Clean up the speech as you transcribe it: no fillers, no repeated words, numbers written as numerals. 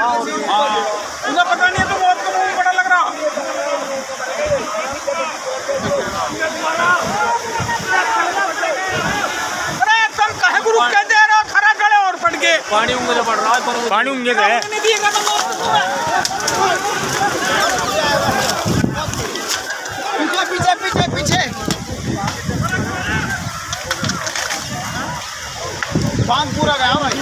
उन्हें पता नहीं है तो बहुत कम बड़ा लग रहा। अरे तुम कहे गुरु कहते हैं खरा गले और फट के पानी उंगले पड़ रहा है, पानी उंगे है। पीछे पीछे पीछे पीछे बांध पूरा गया भाई।